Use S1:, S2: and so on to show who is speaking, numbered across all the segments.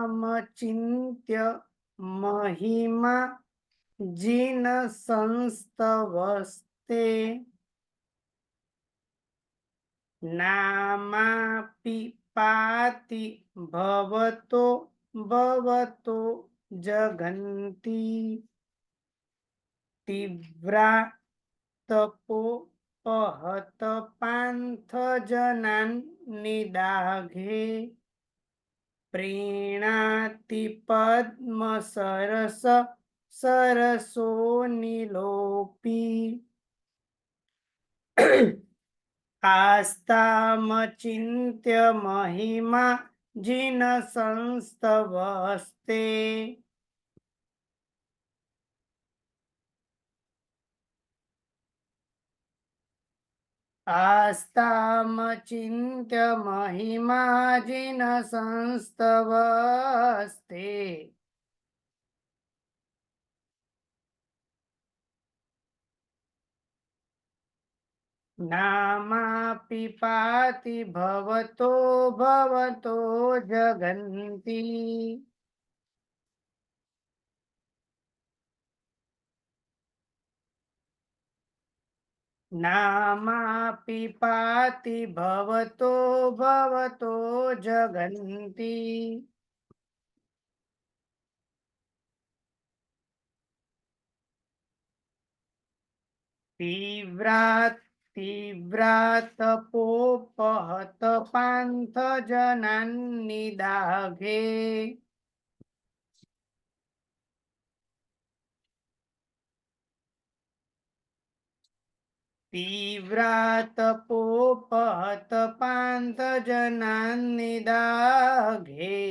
S1: आस्तामचिन्त्य महिमा जिन संस्तवस्ते नामापि पाति भवतो जगन्ति तीव्रा तपोपहत पान्थ जनान् निदाघे प्रीणाति पद्म सरस सरसो नीलोपी आस्तामचिन्त्य महिमा जिन संस्तवस्ते आस्तामचिन्त्य महिमा जिन संस्तवस्ते नामापि पाति भवतो जगन्ति नामापि पाति भवतो जगन्ति तीव्रा तपोपहत पान्थ जनान् निदाघे तीव्रा तपोपहत पान्थ जनान् निदाघे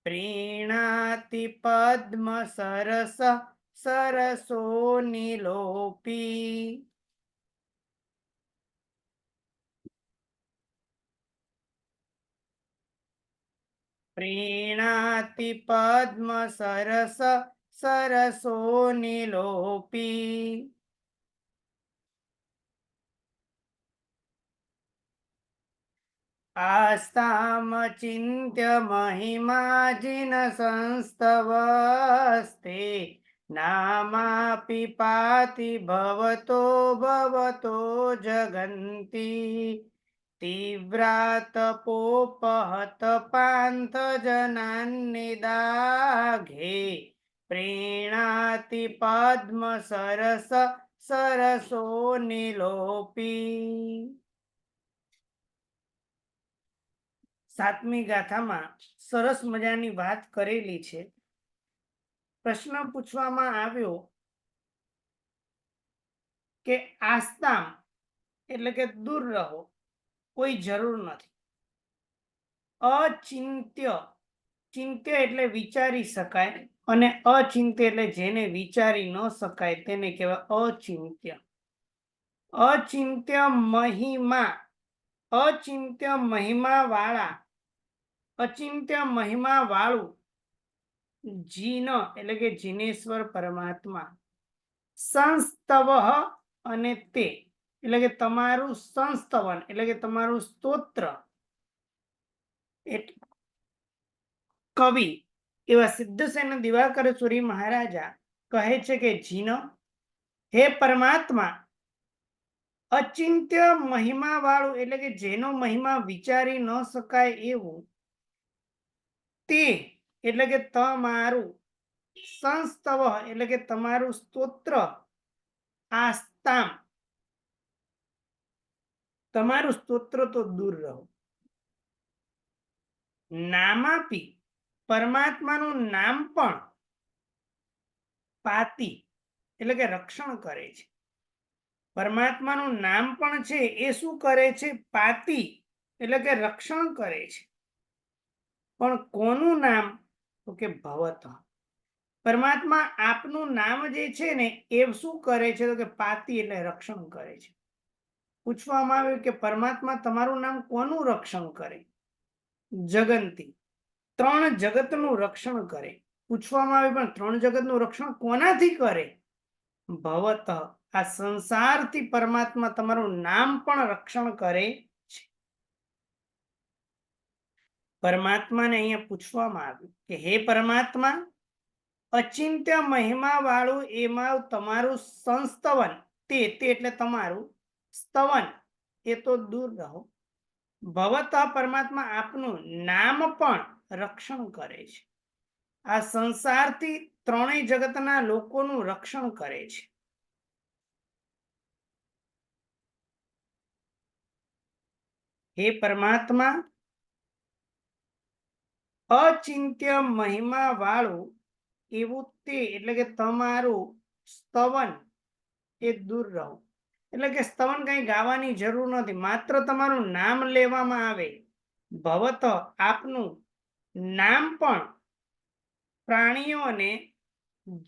S1: प्रीणाति पद्म सरस सरसो नीलोपी प्रीणाति पद्म सरस सरसो नीलोपी आस्तामचिन्त्य महिमा जिन संस्तवस्ते नामापि पाति भवतो जगन्ति तीव्रा तपोपहत पान्थ जनान् निदाघे प्रीणाति पद्म सरस सरसो नीलोपी सातमी गाथाમાં સરસ મજાની વાત કરેલી છે। પ્રશ્ન પૂછવામાં આવ્યો કે આસ્તામ એટલે કે દૂર રહો, કોઈ જરૂર નથી। અચિંત્ય, ચિંત્ય એટલે વિચારી શકાય અને અચિંત્ય એટલે જેને વિચારી ન શકાય તેને કહેવાય અચિંત્ય। અચિંત્ય મહિમા, અચિંત્ય મહિમા વાળા, અચિંત્ય મહિમા વાળું જીન એટલે કે જીનેશ્વર પરમાત્મા, સંસ્તવ અને તે એટલે કે તમારું સંસ્તવન એટલે કે તમારું સ્તોત્ર, કવિ એવા સિદ્ધસેન દિવાકર સુરી મહારાજા કહે છે કે જીન, હે પરમાત્મા, અચિંત્ય મહિમા વાળું એટલે કે જેનો મહિમા વિચારી ન શકાય એવું, તે એટલે કે તમારું, સંસ્તવ એટલે કે તમારું સ્તોત્ર, આસ્તામ તમારું સ્તોત્ર તો દૂર રહો, નામાપી પરમાત્માનું નામ પણ, પાતિ એટલે કે રક્ષણ કરે છે। પરમાત્માનું નામ પણ છે એ શું કરે છે? પાતિ એટલે કે રક્ષણ કરે છે। પણ કોનું નામ? તો કે ભવત, પરમાત્મા આપનું નામ જે છે ને એ શું કરે છે? તો કે પાતિ એટલે રક્ષણ કરે છે। પૂછવામાં આવ્યું કે પરમાત્મા તમારું નામ કોનું રક્ષણ કરે? જગંતી. 3 જગતનું રક્ષણ કરે. પૂછવામાં આવ્યું પણ 3 જગતનું રક્ષણ કોનાથી કરે? ભવત. આ સંસારથી પરમાત્મા તમારું નામ પણ રક્ષણ કરે છે. પરમાત્માને અહીંયા પૂછવામાં આવ્યું કે હે પરમાત્મા, અચિંત્ય મહિમા વાળું એમાં તમારું સંસ્તવન, તે એટલે તમારું સ્તવન, એ તો દૂર રહો. ભવત પરમાત્મા આપનું નામ પણ રક્ષણ કરે છે. આ સંસારથી 3 જગતના લોકોનું રક્ષણ કરે છે. હે પરમાત્મા, અચિંત્ય મહિમા વાળું એવું તે એટલે કે તમારું સ્તવન એ દૂર રહો. એટલે કે સ્તવન કઈ ગાવાની જરૂર નથી, માત્ર તમારું નામ લેવામાં આવે. ભવત આપનું નામ પણ પ્રાણીઓને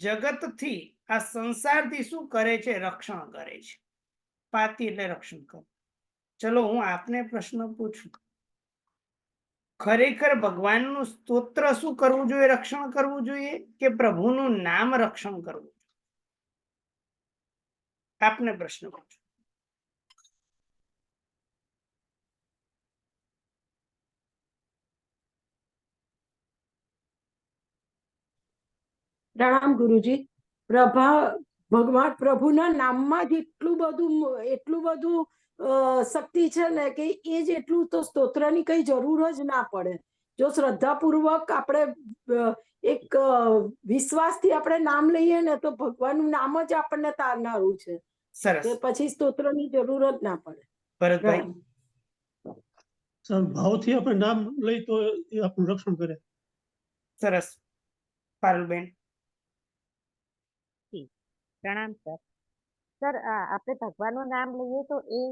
S1: જગતથી, આ સંસારથી શું કરે છે? રક્ષણ કરે છે. પાતી એટલે રક્ષણ કરે. ચલો હું આપને પ્રશ્ન પૂછું, ખરેખર ભગવાનનું સ્તોત્ર શું કરવું જોઈએ? રક્ષણ કરવું જોઈએ કે પ્રભુનું નામ રક્ષણ કરવું? આપને પ્રશ્ન પૂછું.
S2: પ્રણામ ગુરુજી. ભગવાન પ્રભુના નામમાં જ એટલું બધું શક્તિ છે ને કે એ જ એટલું તો સ્તોત્રની કઈ જરૂર જ ના પડે. જો શ્રદ્ધાપૂર્વક આપણે એક વિશ્વાસથી આપણે નામ લઈએ ને તો ભગવાનનું નામ જ આપણને તારનારું છે.
S1: સરસ.
S2: પછી સ્તોત્રની જરૂર જ ના પડે.
S1: ભરતભાઈ?
S3: ભાવથી આપણે નામ લઈ તો એ આપણું રક્ષણ કરે.
S1: સરસ. પારુલબેન?
S4: પ્રણામ સર. સર આપણે ભગવાનનું નામ લઈએ તો એ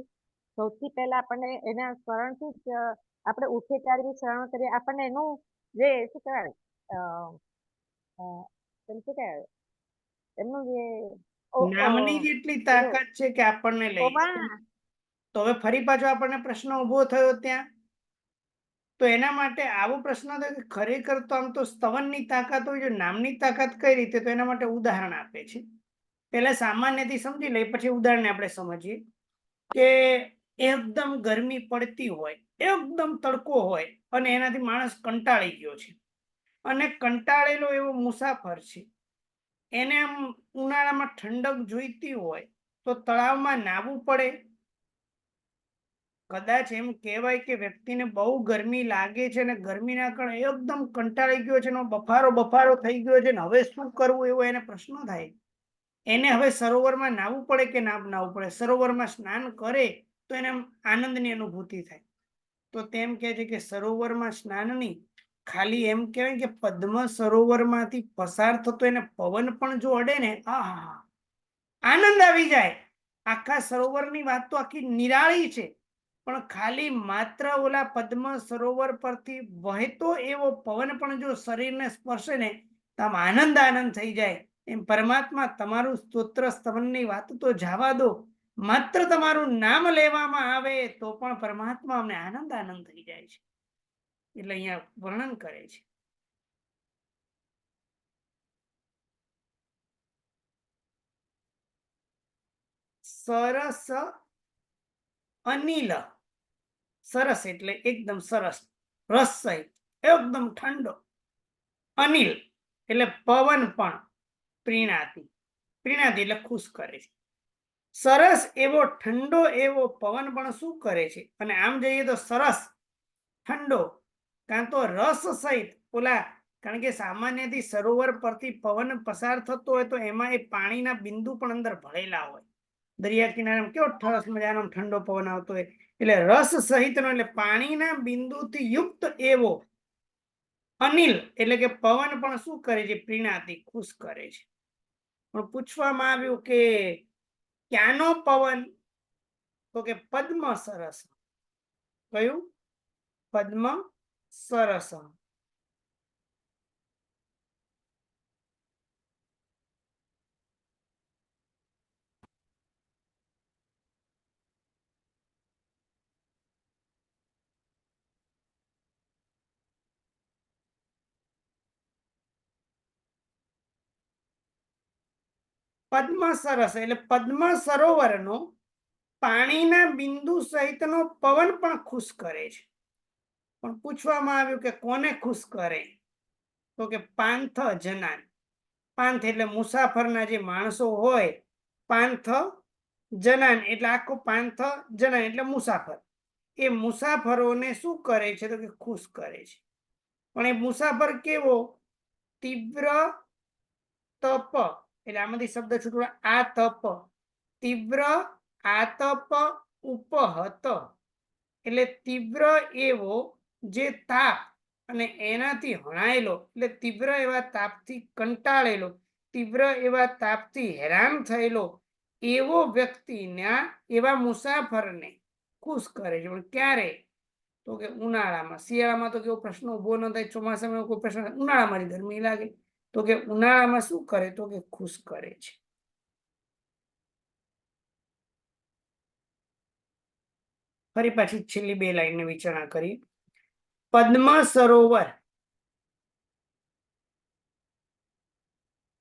S4: સૌથી પહેલા આપણને એના સ્મરણથી જ આપણે ઉઠે ત્યારે સ્મરણ કરીએ, આપણને એનું જે શું કહેવાય શું કહેવાય એમનું જે
S1: નામની જેટલી તાકાત છે કે આપણને લઈ. તો હવે ફરી પાછો આપણને પ્રશ્ન ઉભો થયો ત્યાં, તો એના માટે આવો પ્રશ્ન થયો કે ખરેખર તો આમ તો સ્તવનની તાકાત હોય, જો નામની તાકાત કઈ રીતે? તો એના માટે ઉદાહરણ આપે છે. પહેલા સામાન્યથી સમજી લઈએ, પછી ઉદાહરણને આપણે સમજીએ કે એકદમ ગરમી પડતી હોય, એકદમ તડકો હોય અને એનાથી માણસ કંટાળી ગયો છે, અને કંટાળેલો એવો મુસાફર છે, એને આમ ઉનાળામાં ઠંડક જોઈતી હોય તો તળાવમાં નાહવું પડે. કદાચ એમ કહેવાય કે વ્યક્તિને બહુ ગરમી લાગે છે અને ગરમીના કારણે એકદમ કંટાળી ગયો છે, બફારો થઈ ગયો છે, ને હવે શું કરવું એવો એને પ્રશ્ન થાય. એને હવે સરોવરમાં નાહવું પડે કે ના નાહવું પડે? સરોવરમાં સ્નાન કરે તો એને આનંદની અનુભૂતિ થાય. તો તેમ કહે છે કે સરોવરમાં સ્નાન નહીં, ખાલી એમ કહેવાય કે પદ્મ સરોવરમાંથી પસાર થતો એને પવન પણ જો અડે ને, આહા, આનંદ આવી જાય. આખા સરોવરની વાત તો આખી નિરાળી છે, પણ ખાલી માત્ર ઓલા પદ્મ સરોવર પરથી વહેતો એવો પવન પણ જો શરીરને સ્પર્શે ને તો આમ આનંદ થઈ જાય. એમ પરમાત્મા તમારું સ્તોત્ર સ્તવનની વાત તો જવા દો, માત્ર તમારું નામ લેવામાં આવે તો પણ પરમાત્મા અમને આનંદ થઈ જાય છે. એટલે અહીંયા વર્ણન કરે છે. સરસ અનિલ. સરસ એટલે એકદમ સરસ, રસ સહિત, એકદમ ઠંડો. અનિલ એટલે પવન પણ પ્રીણાતી. પ્રીણાતી એટલે ખુશ કરે છે. સરસ એવો ઠંડો એવો પવન પણ શું કરે છે? અને આમ જઈએ તો સરસ ઠંડો કાં તો રસ સહિત ઓલા, કારણ કે સામાન્યથી સરોવર પરથી પવન પસાર થતો હોય તો એમાં એ પાણીના બિંદુ પણ અંદર ભરેલા હોય. દરિયા કિનારે કેવો સરસ મજાનો ઠંડો પવન આવતો હોય, એટલે રસ સહિતનો એટલે પાણીના બિંદુથી યુક્ત એવો અનિલ એટલે કે પવન પણ શું કરે છે? પ્રીણાતી ખુશ કરે છે. પણ પૂછવામાં આવ્યું કે ક્યાંનો પવન? તો કે પદ્મ સરસ. કયું? પદ્મ સરસ. પદ્મ સરસ એટલે પદ્મ સરોવરનો પાણીના બિંદુ સહિતનો પવન પણ ખુશ કરે છે. પણ પૂછવામાં આવ્યું કે કોને ખુશ કરે, તો કે પાંથ જનાન. પાંથ એટલે મુસાફરના જે માણસો હોય, પાંથ જનાન એટલે આખો પાંથ જનાન એટલે મુસાફર. એ મુસાફરોને શું કરે છે, તો કે ખુશ કરે છે. પણ એ મુસાફર કેવો? તીવ્ર તપ એટલે આમાંથી શબ્દ છૂટવા આ તપ, તીવ્ર આતપ ઉપહત એટલે તીવ્ર એવો જે તાપ અને એનાથી હણાયેલો એટલે તીવ્ર એવા તાપથી કંટાળેલો, તીવ્ર એવા તાપથી હેરાન થયેલો એવો વ્યક્તિના એવા મુસાફરને ખુશ કરે છે. પણ ક્યારે? તો કે ઉનાળામાં. શિયાળામાં તો કેવો પ્રશ્ન ઉભો ન થાય, ચોમાસામાં કોઈ પ્રશ્ન, ઉનાળામાં ગરમી લાગે તો કે ઉનાળામાં શું કરે, તો કે ખુશ કરે છે. ફરી પાછી છેલ્લી બે લાઈનની વિચારણા કરી. પદ્મ સરોવર,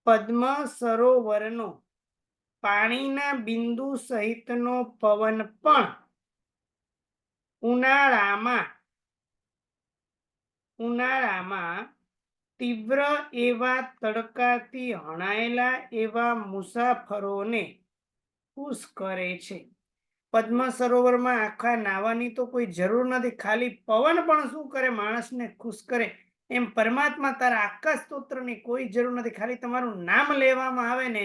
S1: પદ્મ સરોવરનો પાણીના બિંદુ સહિતનો પવન પણ ઉનાળામાં તીવ્ર એવા તડકાથી હણાયેલા એવા મુસાફરોને ખુશ કરે છે. પદ્મ સરોવરમાં આખા નાહવાની તો કોઈ જરૂર નથી, ખાલી પવન પણ શું કરે? માણસને ખુશ કરે. એમ પરમાત્મા તારા આખા સ્તોત્રની કોઈ જરૂર નથી, ખાલી તમારું નામ લેવામાં આવે ને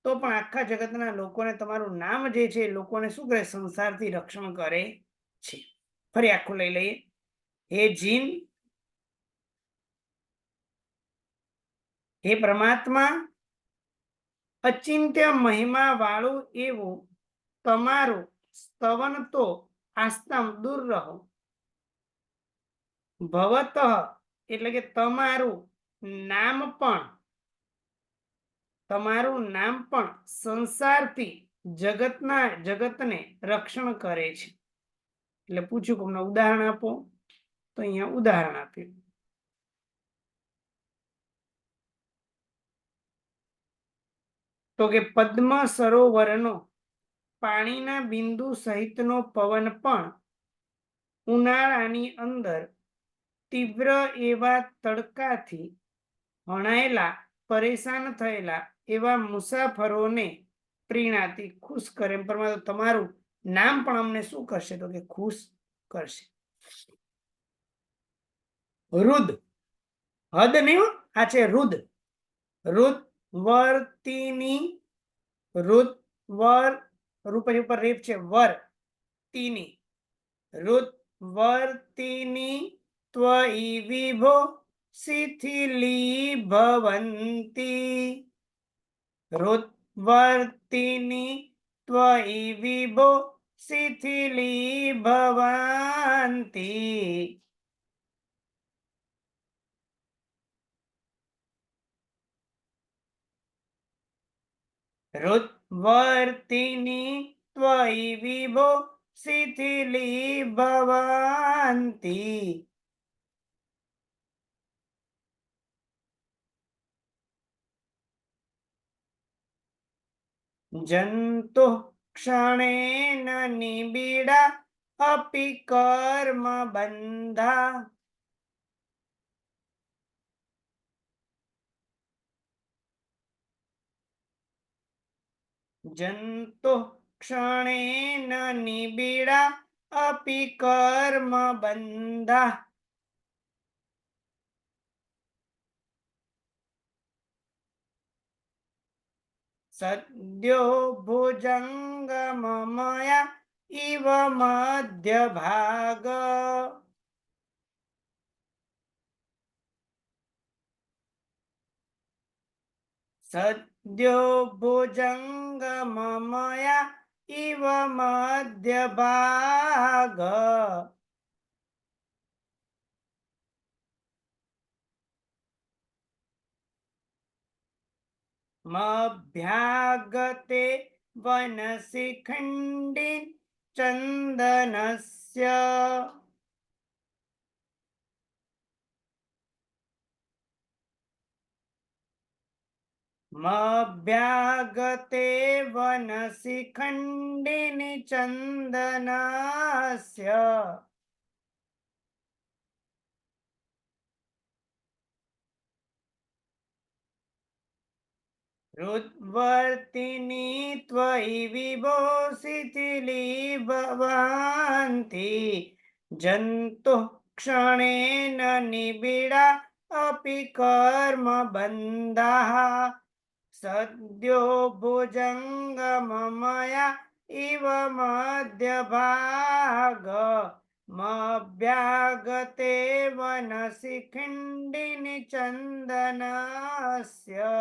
S1: તો પણ આખા જગતના લોકોને તમારું નામ જે છે એ લોકોને શું કરે? સંસારથી રક્ષણ કરે છે. ફરી આખું લઈ લઈએ. હે જીન, હે પરમાત્મા, અચિંત્ય મહિમા વાળું એવું તમારું સ્તવન તો આસ્તમ દૂર રહો. ભવત એટલે કે તમારું નામ પણ સંસારથી જગતને રક્ષણ કરે છે. એટલે પૂછ્યું કે અમને ઉદાહરણ આપો, તો અહીંયા ઉદાહરણ આપ્યું. તો કે પદ્મ સરોવરનો પાણીના બિંદુ સહિતનો પવન પણ ઉનાળાની અંદર તીવ્ર એવા તડકાથી હણાયેલા, પરેશાન થયેલા એવા મુસાફરોને પ્રેરણાથી ખુશ કરે. પરમાત્મા તમારું નામ પણ અમને શું કરશે? તો કે ખુશ કરશે. રુદ, હદ નહીં, આ છે રુદ. રુદ વર્તિની, રુદ વર રૂપની ઉપર રેપ છે, વર તીની, રુદ વર્તિની ત્વયી વિભો શિથિલી ભવંતી, રુદ વર્તિની ત્વયી વિભો શિથિલી ભવંતી. રુદ્વર્તિની ત્વયી વિભો શિથિલી ભવંતી. જંતુ ક્ષણેન નિબીડા અપિ કર્મ બંધા. જંતુ ક્ષણેન નિબીડા અપિ કર્મ બંધા. સદ્યો ભુજંગમમયા ઇવ મધ્ય ભાગ. સદ્યો ભુજંગમમયા ઇવ મધ્ય ભાગ. મભ્યાગતે વનશિખંડી ચંદનસ્ય. મભ્યાગતે વનશિખંડિની ચંદનસ્ય હૃદ્વર્તિની ત્વયિ વિભો શિથિલીભવન્તિ જંતુઃ ક્ષણેન નિબિડા અપી કર્મ બંધાઃ સદ્યો ભુજંગમમયા ઇવ મધ્યભાગ મભ્યાગતે વનશિખંડિની ચંદનસ્ય.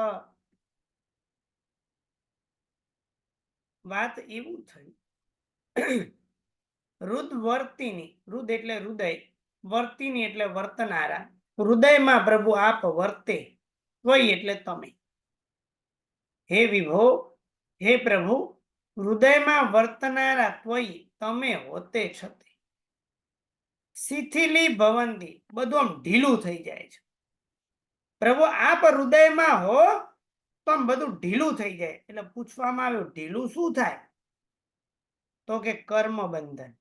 S1: વાત એવું થઈ હૃદવર્તિની, હૃદ એટલે હૃદય, વર્તિની એટલે વર્તનારા, હૃદયમાં પ્રભુ આપ વર્તે, ત્વયી એટલે તમે. હે વિભો, હે પ્રભુ, હૃદયમાં વર્તનારા ત્વયી તમે હોતે છતે શિથિલી ભવંતી બધું આમ ઢીલું થઈ જાય છે. પ્રભુ આપ હૃદયમાં હો તો આમ બધું ઢીલું થઈ જાય. એટલે પૂછવામાં આવ્યું ઢીલું શું થાય? તો કે કર્મ બંધન.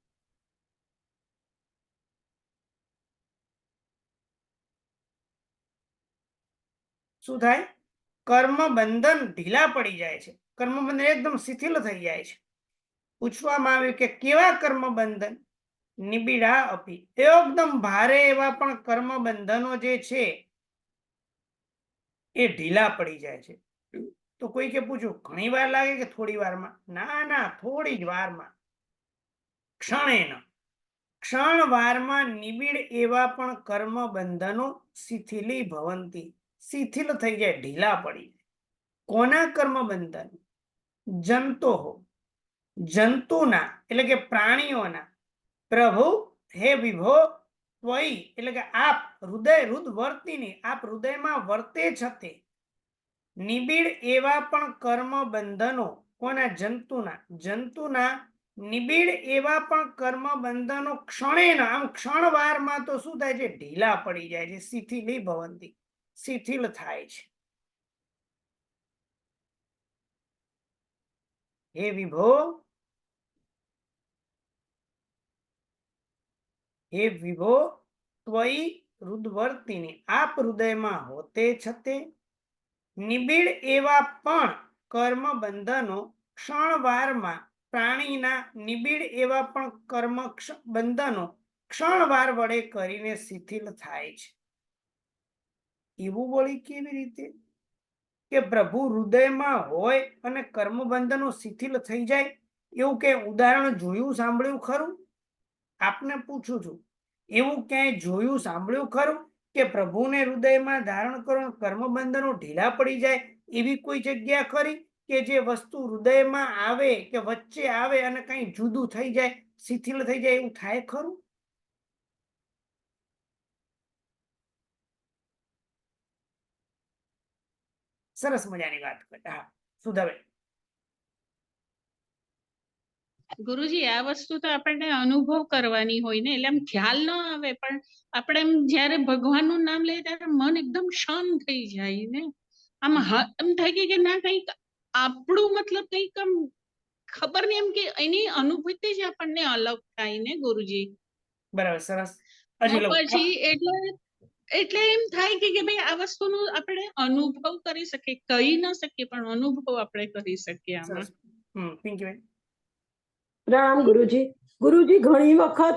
S1: શું થાય? કર્મ બંધન ઢીલા પડી જાય છે, કર્મ બંધન એકદમ શિથિલ થઈ જાય છે. પૂછવામાં આવ્યું કે કેવા કર્મ બંધન? નિબિડા અપી, એકદમ ભારે એવા પણ કર્મ બંધનો જે છે એ ઢીલા પડી જાય છે. તો કોઈ કે પૂછ્યું ઘણી વાર લાગે કે થોડી વારમાં? ના ના, થોડી જ વારમાં. ક્ષણેન, ક્ષણ વારમાં નિબિડ એવા પણ કર્મ બંધનો શિથિલી ભવંતી શિથિલ થઈ જાય, ઢીલા પડી જાય. કોના કર્મ બંધન? જંતો, જંતુના એટલે કે પ્રાણીઓના. પ્રભુ હે વિભો ત્વયી એટલે કે આપ હૃદય હૃદવર્તિની આપ હૃદયમાં વર્તે છતે નિબિડ એવા પણ કર્મ બંધનો. કોના? જંતુના, જંતુના નિબિડ એવા પણ કર્મ બંધનો ક્ષણેના આમ ક્ષણવારમાં તો શું થાય છે? ઢીલા પડી જાય છે. શિથિલી ભવંતી શિથિલ થાય છે. હે વિભો, હે વિભો ત્વયી હૃદવર્તિની આપ હૃદયમાં હોતે છતે નિબિડ એવા પણ કર્મ બંધનો ક્ષણવારમાં પ્રાણીના નિબિડ એવા પણ કર્મ બંધનો ક્ષણવાર વડે કરીને શિથિલ થાય છે. એવું વળી કેવી રીતે કે પ્રભુ હૃદયમાં હોય અને કર્મ બંધનો શિથિલ થઈ જાય? એવું કે ઉદાહરણ જોયું સાંભળ્યું ખરું? આપને પૂછું છું, એવું ક્યાંય જોયું સાંભળ્યું ખરું કે પ્રભુને હૃદયમાં ધારણ કરો કર્મ બંધનો ઢીલા પડી જાય? એવી કોઈ જગ્યા ખરી કે જે વસ્તુ હૃદયમાં આવે કે વચ્ચે આવે અને કઈ જુદું થઈ જાય, શિથિલ થઈ જાય? એવું થાય ખરું? સરસ મજાની વાત કરી. હા સુધાબેન.
S5: ગુરુજી આ વસ્તુ તો આપણને અનુભવ કરવાની હોય ને, એટલે આમ ખ્યાલ ન આવે, પણ આપણે એમ જ્યારે ભગવાનનું નામ લઈએ ત્યારે મન એકદમ શાંત થઈ જાય ને, આમ એમ થાય કે ના કંઈક આપણું મતલબ કંઈક આમ ખબર નહીં, એમ કે એની અનુભૂતિ જ આપણને અલગ થાય ને ગુરુજી.
S1: બરાબર, સરસ.
S5: તો
S1: હજી લો
S5: પછી એટલે એમ થાય કે ભાઈ આ વસ્તુનો આપણે અનુભવ કરી શકીએ, કહી ન શકીએ પણ અનુભવ આપણે કરી શકીએ આમાં.
S1: સરસ. પિંકીબેન.
S2: પ્રણામ ગુરુજી. ગુરુજી ઘણી વખત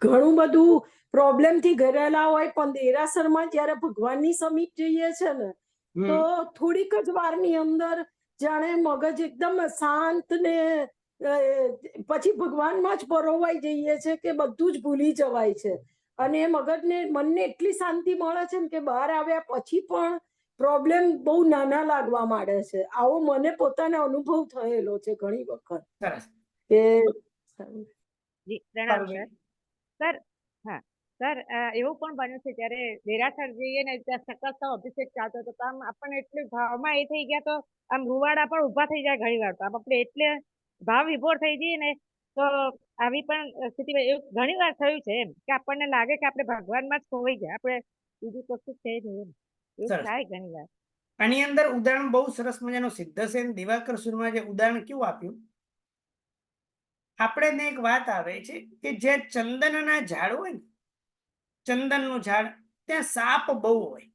S2: ઘણું બધું પ્રોબ્લેમ થી ઘેરેલા હોય પણ દેરાસરમાં જ્યારે ભગવાનની સમીપ જઈએ છે ને તો થોડીક જ વારની અંદર જાણે મગજ એકદમ શાંત ને પછી ભગવાનમાં જ પરોવાઈ જઈએ છે કે બધું જ ભૂલી જવાય છે અને મગજને મનને એટલી શાંતિ મળે છે ને કે બહાર આવ્યા પછી પણ પ્રોબ્લેમ બહુ નાના લાગવા માંડે છે. આવો મને પોતાને અનુભવ થયેલો છે ઘણી વખત.
S1: સરસ.
S2: કે
S4: જી પ્રણામ સર. સર હા સર, એવું પણ બન્યું છે જ્યારે દેરાસર જઈએ ને ત્યાં સતત અભિષેક ચાલતો હતો તો આમ આપણને એટલું ભાવમાં એ થઈ ગયા તો આમ રૂવાડા પણ ઊભા થઈ જાય ઘણી વાર. તો આમ આપણે એટલે ભાવ વિભોર થઈ જઈએ ને તો આવી પણ સ્થિતિ એવું ઘણી વાર થયું છે એમ કે આપણને લાગે કે આપણે ભગવાનમાં જ ખોવાઈ ગયા, આપણે બીજું કશું છે નહીં એમ. એવું
S1: સરસ.
S4: થાય ઘણી વાર.
S1: આની અંદર ઉદાહરણ બહુ સરસ મજાનું સિદ્ધસેન દિવાકર સુરમાં જે ઉદાહરણ કેવું આપ્યું, આપણે એક વાત આવે છે કે જ્યાં ચંદનના ઝાડ હોય ને, ચંદનનું ઝાડ, ત્યાં સાપ બહુ હોય.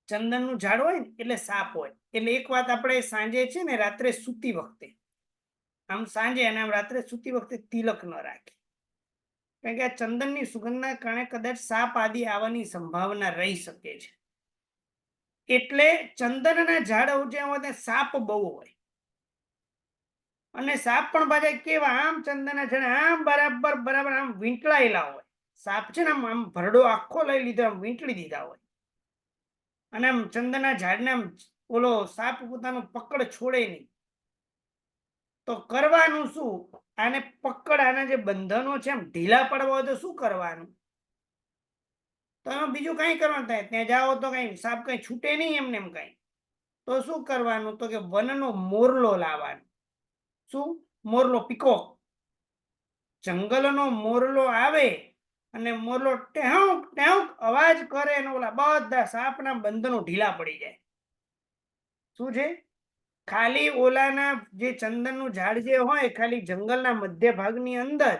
S1: ચંદનનું ઝાડ હોય ને એટલે સાપ હોય. એટલે એક વાત આપણે સાંજે છે ને રાત્રે સૂતી વખતે, આમ સાંજે અને આમ રાત્રે સૂતી વખતે તિલક ન રાખી, કારણ કે આ ચંદનની સુગંધના કારણે કદાચ સાપ આદિ આવવાની સંભાવના રહી શકે છે. એટલે ચંદનના ઝાડ જ્યાં હોય ત્યાં સાપ બહુ હોય. અને સાપ પણ પાછા કેવા, આમ ચંદનના ઝાડ આમ બરાબર બરાબર આમ વીંટળાયેલા હોય. સાપ છે ને આમ ભરડો આખો લઈ લીધો, આમ વીંટળી દીધા હોય. અને આમ ચંદનના ઝાડને આમ ઓલો સાપ પોતાનું પકડ છોડે નહીં. તો કરવાનું શું? આને પકડ, આના જે બંધનો છે આમ ઢીલા પડવા હોય તો શું કરવાનું? તો એમાં બીજું કઈ કરવાનું થાય, ત્યાં જાઓ તો કઈ સાપ કઈ છૂટે નહીં એમને એમ કઈ. તો શું કરવાનું? તો કે વનનો મોરલો લાવવાનો. શું? મોરલો, પીકોક. જંગલનો મોરલો આવે અને મોરલો ટેહુક ટેહુક અવાજ કરે અને ઓલા બધા સાપના બંધનો ઢીલા પડી જાય. શું છે? ખાલી ઓલાના જે ચંદનનું ઝાડ જે હોય, ખાલી જંગલના મધ્ય ભાગની અંદર,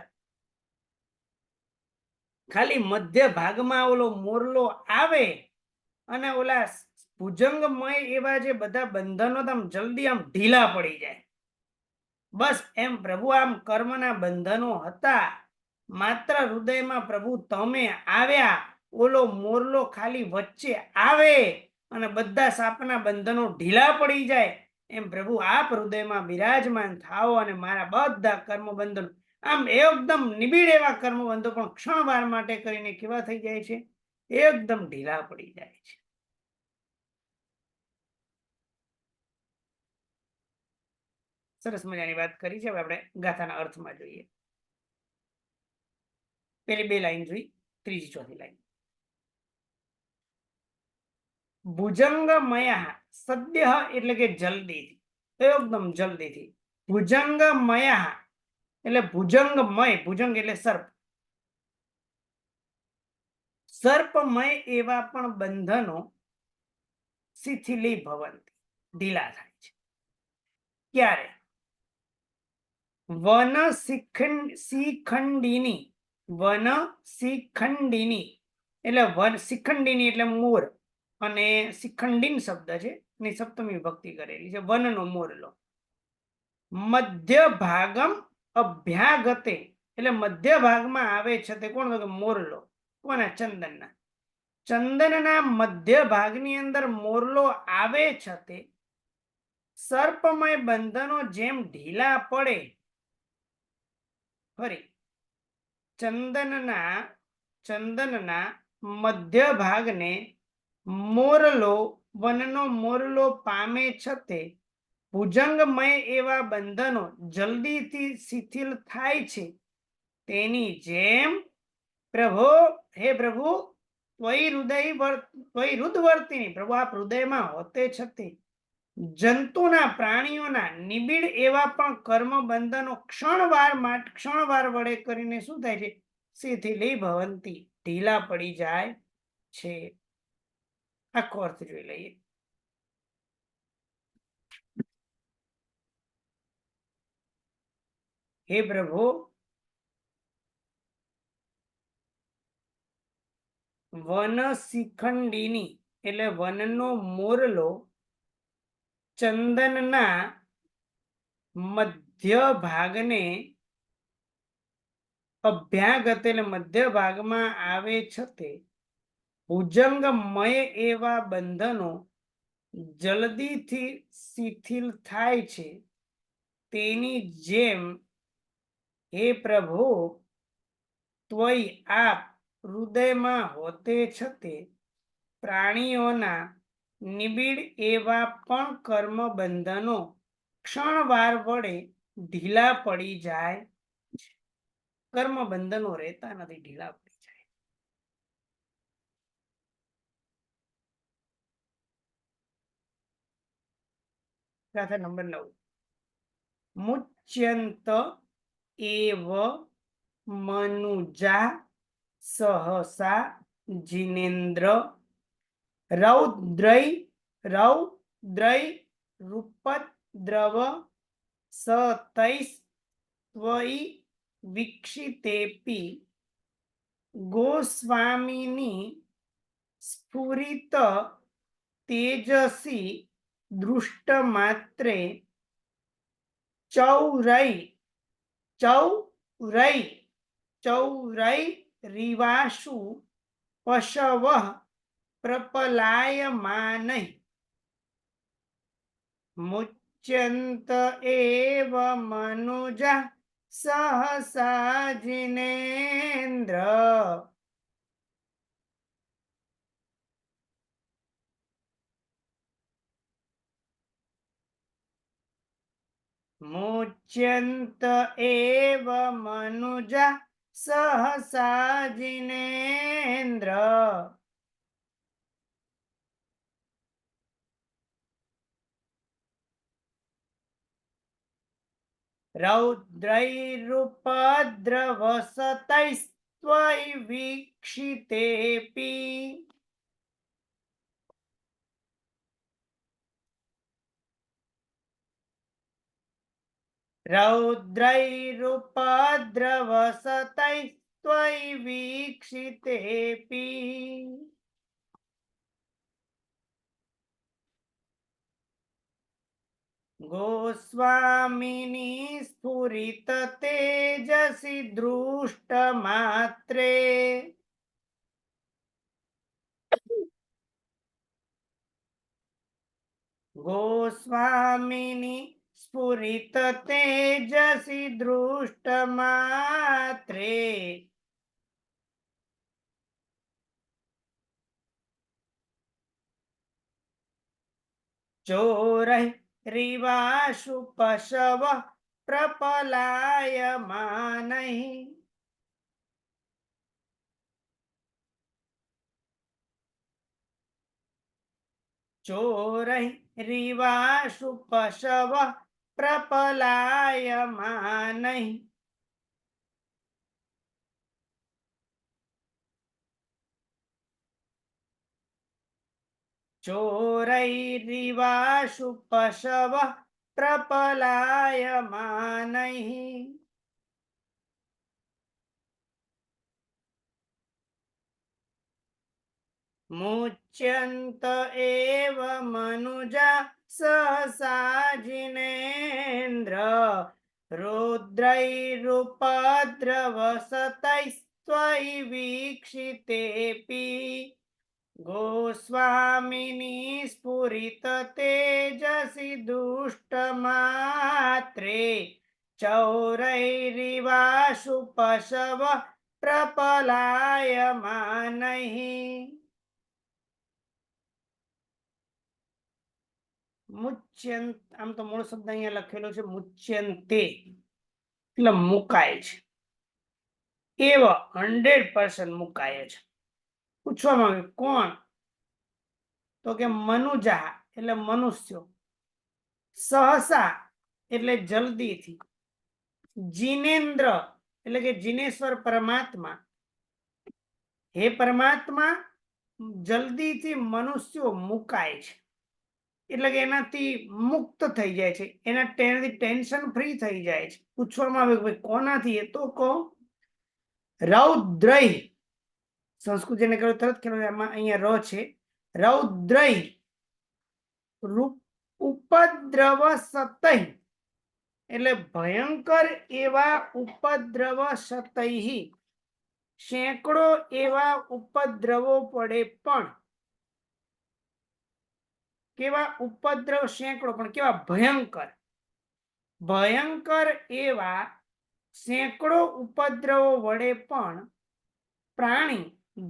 S1: ખાલી મધ્ય ભાગમાં ઓલો મોરલો આવે અને ઓલા ભુજંગમય એવા જે બધા બંધનો આમ જલ્દી આમ ઢીલા પડી જાય. બસ એમ પ્રભુ આમ કર્મના બંધનો હતા, માત્ર હૃદયમાં પ્રભુ તમે આવ્યા, ઓલો મોરલો ખાલી વચ્ચે આવે અને બધા સાપના બંધનો ઢીલા પડી જાય. એમ પ્રભુ આપ હૃદયમાં બિરાજમાન થાઓ અને મારા બધા કર્મ બંધનો, આમ એકદમ નિબીડ એવા કર્મ બંધો પણ ક્ષણવાર માટે કરીને કેવા થઈ જાય છે? એકદમ ઢીલા પડી જાય છે. સરસ મજાની વાત કરી છે. હવે આપણે ગાથાના અર્થમાં જોઈએ. પેલી બે લાઈન જોઈ, ત્રીજી ચોથી લાઈન. ભુજંગમય સદ્ય એટલે કે જલ્દીથી, એકદમ જલ્દીથી. ભુજંગમય એટલે ભુજંગમય, ભુજંગ એટલે સર્પ. સર્પમય એવા પણ બંધનો શિથિલી ભવંતી, ઢીલા થાય છે. ક્યારે? વન શિખંડીની, વન શિખંડીની એટલે વન, શિખંડીની એટલે મોર, અને શિખંડીન શબ્દ છે ની સપ્તમી વિભક્તિ કરેલી છે. વનનો મોરલો. મધ્ય ભાગમ અભ્યાગતે એટલે મધ્ય ભાગમાં આવે છે તે કોણ? તો કે મોરલો. કોના? ચંદનના. ચંદનના મધ્ય ભાગની અંદર મોરલો આવે છે તે સર્પમય બંધનો જેમ ઢીલા પડે. ફરી, ચંદનના મધ્ય ભાગને મોરલો, વનનો મોરલો પામે છતે ભુજંગમય એવા બંધનો જલ્દીથી શિથિલ થાય છે, તેની જેમ પ્રભુ, હે પ્રભુ, ત્વયી હૃદવર્તિની, પ્રભુ આપ હૃદયમાં હોતે છતે જંતુના, પ્રાણીઓના નિબીડ એવા પણ કર્મ બંધનો ક્ષણવાર વડે કરીને શું થાય છે? શિથિલી ભવંતી, ઢીલા પડી જાય છે. આખો અર્થ જોઈ લઈએ. હે પ્રભુ, વન શિખંડીની એટલે વનનો મોરલો ચંદનના મધ્ય ભાગને અભ્યાગત એટલે મધ્ય ભાગમાં આવે છતે ભુજંગમય એવા બંધનો જલ્દીથી શિથિલ થાય છે, તેની જેમ હે પ્રભુ, ત્વયી આપ હૃદયમાં હોતે છતે પ્રાણીઓના નિબીડ એવા પણ કર્મ બંધનો ક્ષણવાર વડે ઢીલા પડી જાય છે. કર્મ બંધનો રહેતા નથી, ઢીલા પડી જાય. ગાથા નંબર 9. મુચ્યંત એવ મનુજા સહસા જિનેન્દ્ર રૌદ્રૈ રૌદ્રૈ રૂપદ્રવ સતૈસ્ત્વયિ વીક્ષિતેપી ગોસ્વામિની સ્ફુરિત તેજસી દૃષ્ટમાત્રે ચૌરૈરીવાશુ પશવઃ પ્રપલાયમાનૈ મુચ્યંત એવ મનુજા સહસા જિનેન્દ્ર. મુચ્યંત એવ મનુજા સહસા જિનેન્દ્ર. રૌદ્રૈરુપદ્રવસતૈસ્ત્વયિ વીક્ષિતેપી રૌદ્રૈરુપદ્રવસતૈસ્ત્વયિ વીક્ષિતેપી ગોસ્વામિની સ્ફુરિત તેજસી દૃષ્ટમાત્રે ગોસ્વામિની સ્ફુરિત તેજસી દૃષ્ટમાત્રે ચોરૈરિવાશુ પશવઃ પ્રપલાયમાનૈ ચોરૈરિવાશુ પશવઃ પ્રપલાયમાનૈ ચોરૈરિવાશુ પશવઃ પ્રપલાયમાનૈ મુચ્યંત એવ મનુજા સહસા જિનેન્દ્ર. રૌદ્રૈરુપદ્રવસતૈસ્ત્વયિ વીક્ષિતેપી ગોસ્વામિની સ્ફુરિત તેજસી દુષ્ટમાત્રે ચૌરૈરિવાશુ પશવઃ પ્રપલાયમાનૈ. મુચ્યંત, આમ તો મૂળ શબ્દ અહીંયા લખેલો છે મુચ્યંતે એટલે મુકાય છે, એવ 100% મુકાય છે. પૂછવામાં આવ્યું કોણ, તો કે મનુજા એટલે મનુષ્યો, સહસા એટલે જલ્દીથી, જીનેન્દ્ર એટલે કે જીનેશ્વર પરમાત્મા, હે પરમાત્મા જલ્દીથી મનુષ્યો મુકાય છે એટલે કે એનાથી મુક્ત થઈ જાય છે, એના ટેન્શન ફ્રી થઈ જાય છે. પૂછવામાં આવે કે ભાઈ કોનાથી, એ તો કહો રૌદ્રૈ, સંસ્કૃત જેને કહ્યું તરત ખ્યાલ આવે, આમાં અહીંયા ર છે. રૌદ્રૈ ઉપદ્રવ સતૈ એટલે ભયંકર એવા ઉપદ્રવ સતૈ, સેંકડો એવા ઉપદ્રવો પડે પણ, કેવા ઉપદ્રવ સેંકડો પણ કેવા ભયંકર, ભયંકર એવા સેંકડો ઉપદ્રવો વડે પણ પ્રાણી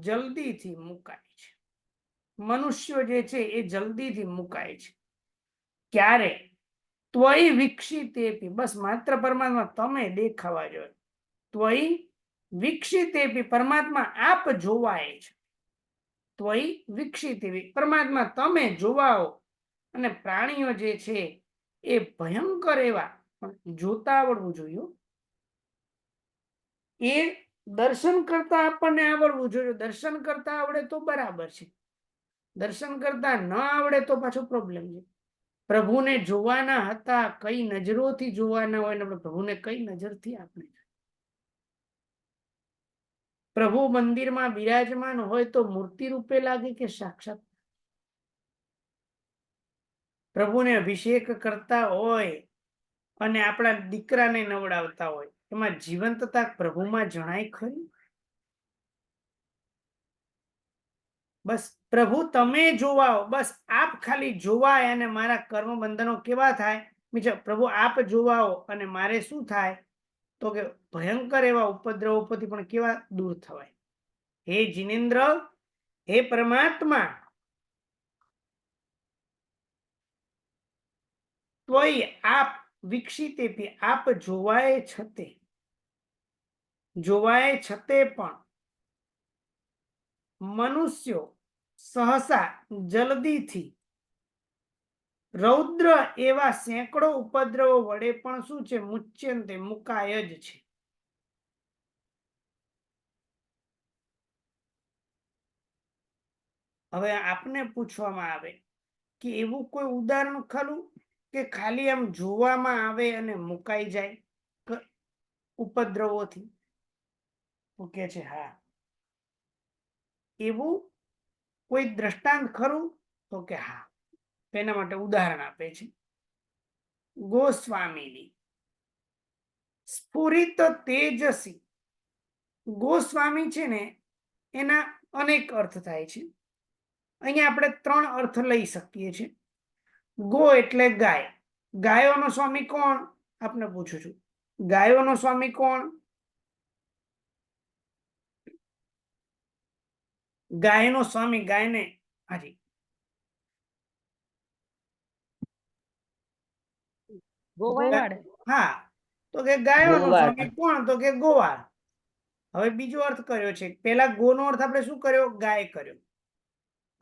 S1: જલ્દીથી મુકાય છે. મનુષ્યો જે છે એ જલ્દીથી મુકાય છે. ક્યારે? ત્વયિ વિકસિતેપી, બસ માત્ર પરમાત્મા તમે દેખાવા જોઈએ. ત્વયિ વિકસિતેપી, પરમાત્મા આપ જોવાય છે. ત્વયિ વિકસિતેપી, પરમાત્મા તમે જોવાઓ. અને પ્રાણીઓ જે છે એ ભયંકર એવા, પણ જોતા આવડવું જોઈએ. એ દર્શન કરતા આપણને આવડવું જોઈએ. દર્શન કરતા આવડે તો બરાબર છે, દર્શન કરતા ન આવડે તો પાછો પ્રોબ્લેમ છે. પ્રભુને જોવાના હતા, કઈ નજરોથી જોવાના હોય ને આપણે પ્રભુને કઈ નજરથી આપણે. પ્રભુ મંદિરમાં બિરાજમાન હોય તો મૂર્તિ રૂપે લાગે કે સાક્ષાત? પ્રભુને અભિષેક કરતા હોય અને આપણા દીકરાને નવડાવતા હોય, એમાં જીવંતતા પ્રભુમાં જણાય ખરી? બસ પ્રભુ તમે જોવાઓ, બસ આપ ખાલી જોવાય અને મારા કર્મ બંધનો કેવા થાય? બીજા પ્રભુ આપ જોવાઓ અને મારે શું થાય? તો કે ભયંકર એવા ઉપદ્રવો પરથી પણ કેવા દૂર થવાય. હે જીનેન્દ્ર, હે પરમાત્મા, તોય આપ વિકસિતે આપ જોવાય છતે પણ મનુષ્યો સહસા જલ્દીથી રૌદ્ર એવા સેંકડો ઉપદ્રવો વડે પણ શું છે? મુચ્યંતે મુકાય જ છે. હવે આપને પૂછવામાં આવે કે એવું કોઈ ઉદાહરણ ખરું કે ખાલી આમ જોવામાં આવે અને મુકાઈ જાય ઉપદ્રવોથી? તો કે છે હા. એવું કોઈ દ્રષ્ટાંત ખરું? તો કે હા. તેના માટે ઉદાહરણ આપે છે ગોસ્વામીની સ્ફુરિત તેજસી. ગોસ્વામી છે ને, એના અનેક અર્થ થાય છે. અહીંયા આપણે 3 અર્થ લઈ શકીએ છીએ. ગો એટલે ગાય. ગાયોનો સ્વામી કોણ? આપને પૂછું છું, ગાયોનો સ્વામી કોણ? ગાયનો સ્વામી, ગાયને હાજી
S4: ગોવાળ.
S1: હા, તો કે ગાયોનો
S6: ગોવાળ.
S1: સ્વામી કોણ? તો કે ગોવાળ. હવે બીજો અર્થ કર્યો છે. પેલા ગોનો અર્થ આપણે શું કર્યો? ગાય કર્યો.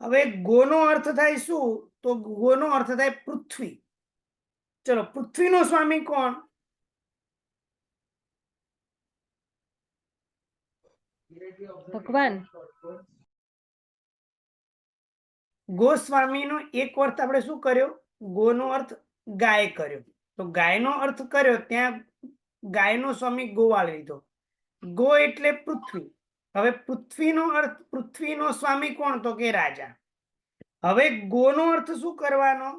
S1: હવે ગોનો અર્થ થાય શું? તો ગોનો અર્થ થાય પૃથ્વી. ચલો, પૃથ્વીનો સ્વામી કોણ?
S6: ભગવાન.
S1: ગોસ્વામીનો એક અર્થ આપણે શું કર્યો? ગોનો અર્થ ગાય કર્યો. તો ગાયનો અર્થ કર્યો ત્યાં ગાયનો સ્વામી ગોવાળ લીધો. ગો એટલે પૃથ્વી. હવે પૃથ્વીનો અર્થ, પૃથ્વીનો સ્વામી કોણ? તો કે રાજા. હવે ગોનો અર્થ શું કરવાનો?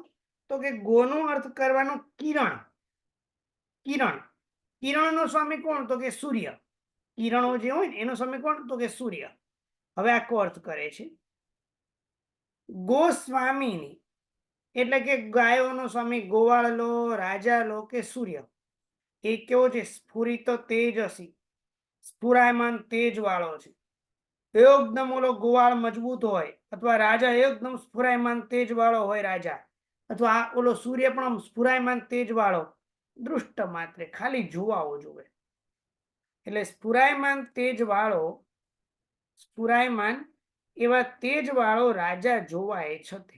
S1: તો કે ગોનો અર્થ કરવાનો કિરણ. કિરણ, કિરણનો સ્વામી કોણ? તો કે સૂર્ય. કિરણો જે હોય ને એનો સ્વામી કોણ? તો કે સૂર્ય. હવે આખો અર્થ કરે છે ગોસ્વામીની, એટલે કે ગાયોનો સ્વામી ગોવાળ લો, રાજા લો કે સૂર્ય. એ કેવો છે? સ્ફુરિત તેજસી, સ્ફુરાયમાન તેજ વાળો છે. એકદમ ઓલો ગોવાળ મજબૂત હોય, અથવા રાજા એકદમ સ્ફુરાયમાન તેજ વાળો હોય રાજા, અથવા ઓલો સૂર્ય પણ સ્ફુરાયમાન તેજ વાળો. દૃષ્ટ માત્રે ખાલી જોવાઓ જોવે. એટલે સ્ફુરાયમાન તેજ વાળો, સ્ફુરાયમાન એવા તેજ વાળો રાજા જોવાય છતે.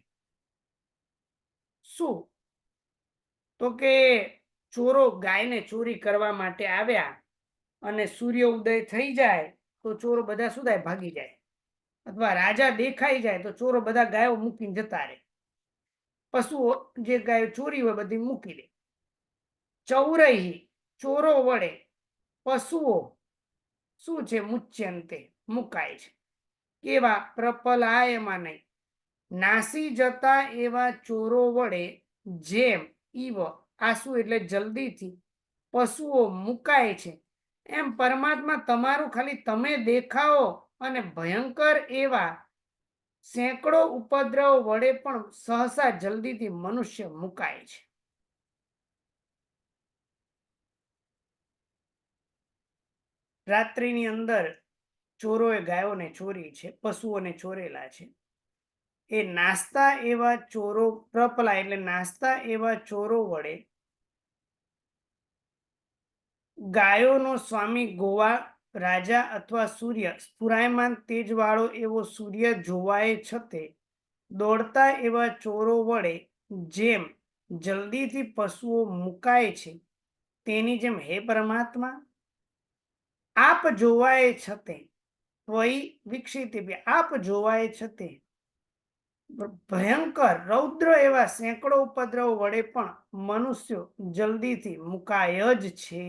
S1: શું? તો કે ચોરો ગાયને ચોરી કરવા માટે આવ્યા અને સૂર્ય ઉદય થઈ જાય તો ચોરો બધા શું થાય? ભાગી જાય. અથવા રાજા દેખાઈ જાય તો ચોરો બધા ગાયો મૂકીને જતા રહે. પશુઓ જે ગાયો ચોરી હોય બધી મૂકી દે. ચૌરહી, ચોરો વડે પશુઓ શું છે? મુચ્યંતે મુકાય છે. કેવા? પ્રપલાયમાં નહીં, નાસી જતા એવા ચોરો વડે જેમ ઈવ આસુ એટલે જલ્દીથી પશુઓ મુકાય છે, એમ પરમાત્મા તમારું ખાલી તમે દેખાઓ અને ભયંકર એવા સેંકડો ઉપદ્રવ વડે પણ સહસા જલ્દીથી મનુષ્ય મુકાય છે. રાત્રિની અંદર ચોરોએ ગાયોને ચોરી છે, પશુઓને ચોરેલા છે. એ નાસ્તા એવા ચોરો, પ્રપલા એટલે નાસ્તા એવા ચોરો વડે ગાયોનો સ્વામી ગોવાળ, રાજા અથવા સૂર્ય, સ્ફુરાયમાન તેજ વાળો એવો સૂર્ય જોવાય છતે દોડતા એવા ચોરો વડે જેમ જલ્દીથી પશુઓ મુકાય છે, તેની જેમ હે પરમાત્મા, આપ જોવાય છતે ત્વયી વિકસિત, આપ જોવાય છતે ભયંકર રૌદ્ર એવા સેંકડો ઉપદ્રવ વડે પણ મનુષ્યો જલ્દીથી મુકાય જ છે.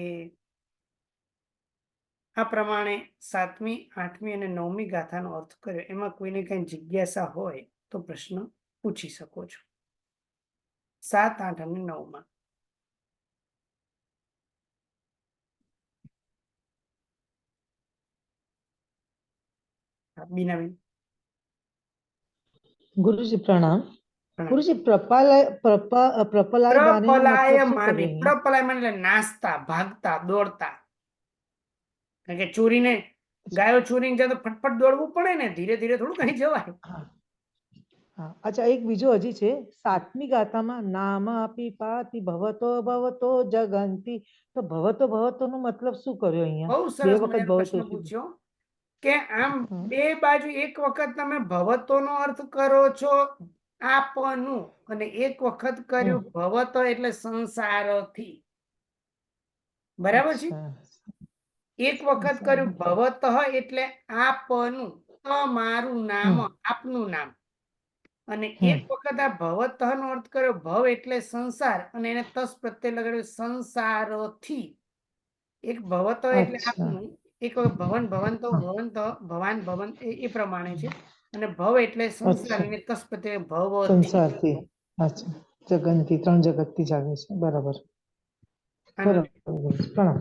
S1: આ પ્રમાણે 7મી, 8મી અને 9મી ગાથાનો અર્થ કર્યો. એમાં કોઈને કઈ જિજ્ઞાસા હોય તો પ્રશ્ન પૂછી શકો છો. 7, 8 અને 9માં. બીનાબેન.
S7: ગુરુજી પ્રણામ.
S1: પ્રણામ.
S7: ગુરુજી પ્રપલાયમાની નો મતલબ શું કર્યો
S1: પ્રપલાયમાની.
S7: અહીંયા?
S1: પ્રપલાયમાન એટલે નાચતા, ભાગતા, દોડતા. કારણ કે ચોરીને ગાયો ચોરીને જાય તો ફટફટ દોડવું પડે ને, ધીરે ધીરે થોડું કઈ જવાય.
S7: હા. હા, અચ્છા, એક બીજો હજી છે. 7મી ગાથામાં નામ આપી પાતી ભવતો ભવતો જગંતી, તો ભવતો ભવતો નો મતલબ શું કર્યો અહીંયા?
S1: બહુ
S7: બે
S1: સરસ
S7: વખત
S1: મજાનો પ્રશ્ન
S7: ભવતો
S1: પૂછ્યો કે આમ
S7: હમ.
S1: બે બાજુ એક વખત તમે ભવતોનો અર્થ કરો છો આપનું, અને એક વખત કર્યું ભવતો એટલે સંસારથી. બરાબર છે.
S7: અચ્છા.
S1: એક વખત કર્યું ભવત એટલે આપનું, તમારું નામ, આપનું નામ. અને એક વખત આ ભવત નો અર્થ કર્યો ભવ એટલે સંસાર, અને એને તસ પ્રત્યે લગાડ્યું સંસારથી. એક ભવત એટલે
S7: અચ્છા.
S1: આપનું, એક વખત ભવન ભવંતો ભવંત ભવાન ભવન એ પ્રમાણે છે. અને ભવ એટલે સંસાર,
S7: અચ્છા.
S1: અને તસ પ્રત્યે ભવતી.
S7: સંસારથી. અચ્છા, જગંતી 3 જગતથી જાગે છે. બરાબર. બરાબર. પ્રણામ.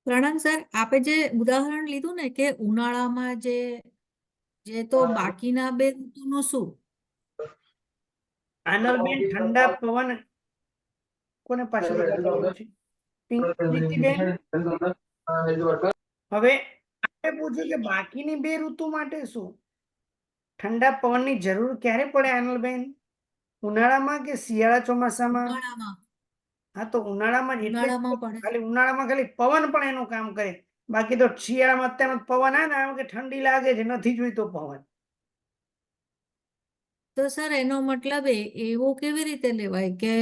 S8: પ્રણામ સર, આપે જે ઉદાહરણ લીધું ને કે ઉનાળામાં જે તો બાકીના બે ઋતુનું શું?
S1: આનલબેન ઠંડા પવન કોને પાછળ છે? પ્રીતિબેન. હવે આપણે પૂછ્યું કે બાકીની બે ઋતુ માટે શું ઠંડા પવનની જરૂર ક્યારે પડે આનલબેન? ઉનાળામાં કે શિયાળા ચોમાસામાં?
S8: ઉનાળામાં.
S1: હા, તો ઉનાળામાં જ એટલે
S8: ઉનાળામાં પડે.
S1: ખાલી ઉનાળામાં ખાલી પવન પણ એનું કામ કરે. બાકી તો શિયાળામાં અત્યારે પવન આવે ને, આમ કે ઠંડી લાગે છે, નથી જોઈતો પવન.
S8: તો સર એનો મતલબ એવો કેવી રીતે લેવાય કે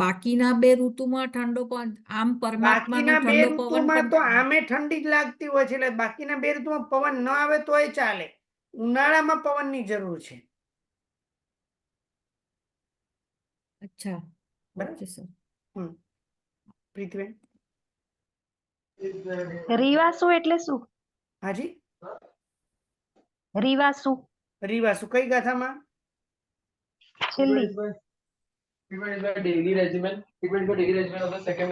S8: બાકીના બે ઋતુમાં ઠંડો પવન, આમ પરમાત્માનો
S1: બાકીના બે
S8: ઠંડો પવન
S1: ઋતુમાં
S8: પણ
S1: તો આમે ઠંડી જ લાગતી હોય છે, એટલે બાકીના બે ઋતુમાં પવન ન આવે તોય ચાલે. ઉનાળામાં પવનની જરૂર છે.
S8: અચ્છા.
S1: બરાબર.
S8: Okay sir.
S1: પ્રીતિબેન.
S6: રીવાસુ એટલે શું?
S1: હાજી.
S6: રીવાસુ
S1: રીવાસુ કઈ ગાથામાં?
S6: છેલ્લી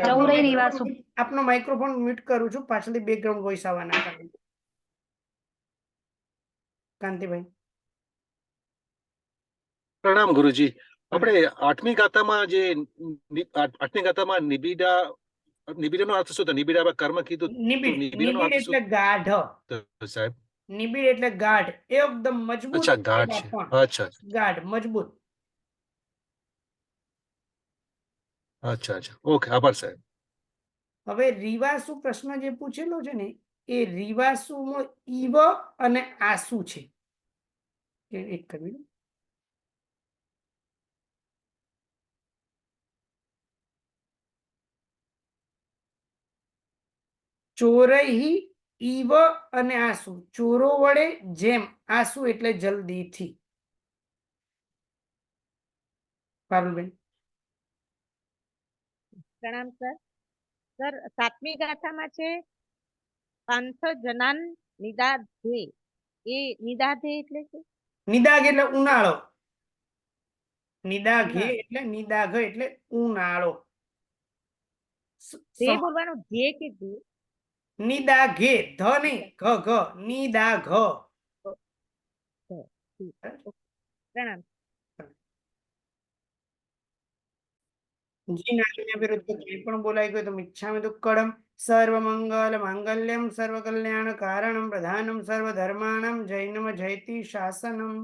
S6: ચૌરાઈ રીવાસુ.
S1: આપનો માઇક્રોફોન મ્યુટ કરું છું, પાછળથી બેકગ્રાઉન્ડ વોઇસ આવવાના કારણે. કાંતિભાઈ.
S9: પ્રણામ ગુરુજી. આપણે 8મી ગાથામાં જે 8મી ગાથામાં નિબિડાનો અર્થ શું થાય? નિબિડા કર્મ કીધું.
S1: નિબિડ.
S9: નિબિડાનો
S1: નિબિડ
S9: અર્થ
S1: એટલે ગાઢ.
S9: શું સાહેબ?
S1: નિબિડ એટલે ગાઢ, એકદમ મજબૂત.
S9: અચ્છા, ગાઢ છે. અચ્છા
S1: ગાઢ, મજબૂત.
S9: અચ્છા અચ્છા, ઓકે, આભાર સાહેબ.
S1: હવે રીવાસુ પ્રશ્ન જે પૂછેલો છે ને, એ રીવાસુમાં ઈવ અને આસુ છે. એક કરી ચોરહી ઈવ અને આસુ. ચોરો વડે જેમ, આસુ એટલે જલ્દીથી. પારુલબેન.
S4: પ્રણામ સર. સર 7મી ગાથામાં છે પાંથ જનાન નિદાધે. એ નિદાધે એટલે શું?
S1: નિદાઘ એટલે ઉનાળો. નિદાઘે એટલે નિદાઘ એટલે ઉનાળો.
S4: તે બોલવાનું જે કે જે?
S1: નિદાઘે, ધ નહીં, ઘ ઘ. નિદાઘ.
S4: પ્રણામ.
S1: જી નાની વિરુદ્ધ કંઈ પણ બોલાઈ ગયું તો મિચ્છામિ દુક્કડમ. સર્વમંગલ માંગલ્યમ સર્વકલ્યાણ કારણમ પ્રધાનમ સર્વધર્માણમ જૈનમ જયતિ શાસનમ.